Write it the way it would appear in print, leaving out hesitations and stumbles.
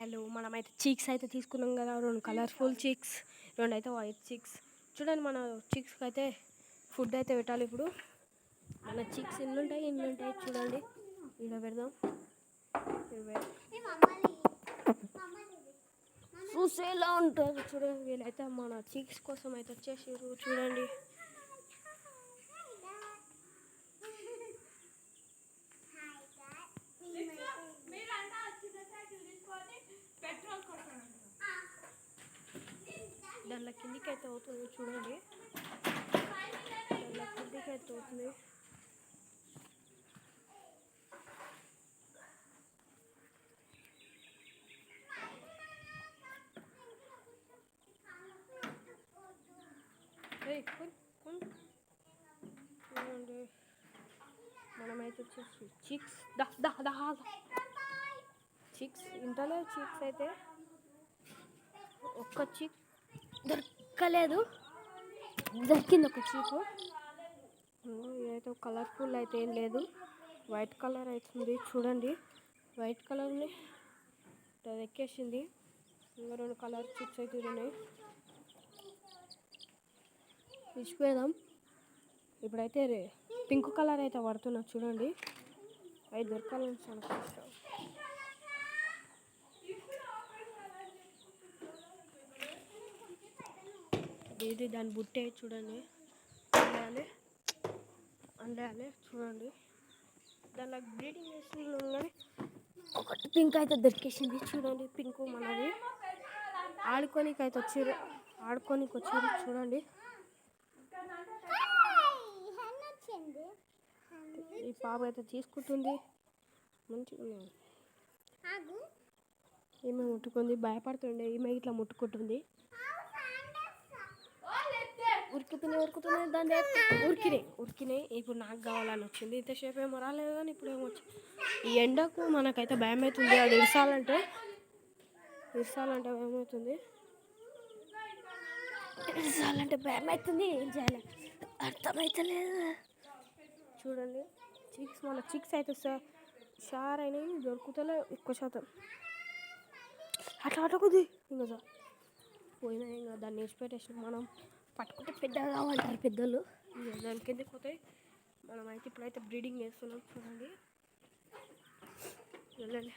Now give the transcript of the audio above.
Hello, మనమైతే cheeks అయితే తీసుకున్నాం కదా, 2 కలర్ఫుల్ చీక్స్, 2 అయితే వైట్ చీక్స్. చూడండి, మన చీక్స్కి అయితే ఫుడ్ అయితే పెట్టాలి. ఇప్పుడు మన చీక్స్ ఇన్ని ఉంటాయి చూడండి. ఇలా పెడదాం. చూసేలా ఉంటుంది చూడండి. వీళ్ళైతే మన చీక్స్ కోసం అయితే వచ్చేసారు చూడండి. దానిలో కిందికి అయితే అవుతుంది చూడండి. దానిలో కిందికి అయితే అవుతుంది. చూడండి, మనమైతే వచ్చేసి చిక్స్ చిక్స్ ఇంటలో చిక్స్ అయితే ఒక్క చిక్ దొరకలేదు, దొరికింది ఒక చీకు. ఇదైతే కలర్ఫుల్ అయితే ఏం లేదు, వైట్ కలర్ అవుతుంది చూడండి. వైట్ కలర్ని ఎక్కేసింది. ఇంకా 2 కలర్ చిక్స్ అయితే ఉన్నాయి. ఇచ్చిపోదాం. ఇప్పుడైతే పింక్ కలర్ అయితే పడుతున్నా చూడండి. అవి దొరకాలని చాలా కష్టం. ఇది దాని బుట్టే చూడండి. అందేయాలి చూడండి. దానిలో బ్రీడింగ్ చేస్తున్నాం కానీ ఒకటి పింక్ అయితే దొరికేసింది చూడండి. పింక్ మనది ఆడుకోనికి వచ్చారు చూడండి. ఈ పాప అయితే తీసుకుంటుంది మంచిగా. ఈమె ముట్టుకుంది, భయపడుతుండే. ఈమె ఇట్లా ముట్టుకుంటుంది, ఉరుకుతున్నాయి దాన్ని ఉరికినాయి. ఇప్పుడు నాకు కావాలని వచ్చింది. ఇంతసేపు ఏమో రాలేదు కానీ ఇప్పుడు ఏమో వచ్చింది. ఈ ఎండకు మనకైతే భయం అవుతుంది. అది ఇరసాలంటే ఏమవుతుంది, భయం అవుతుంది. ఏం చేయాలి అర్థమవుతలేదు. చూడండి, మన చిక్స్ అయితే షార్ అయినాయి, దొరుకుతలే ఎక్కువ శాతం. అట్లా కొద్ది ఇంకా పోయినాయి. ఇంకా దాన్ని వేసిపెట్టేసిన మనం పట్టుకుంటే పెద్దగా కావాలంటారు పెద్దలు. దానికి ఎందుకు పోతాయి. మనమైతే ఇప్పుడైతే బ్రీడింగ్ చేస్తున్నాం చూడండి. వెళ్ళండి.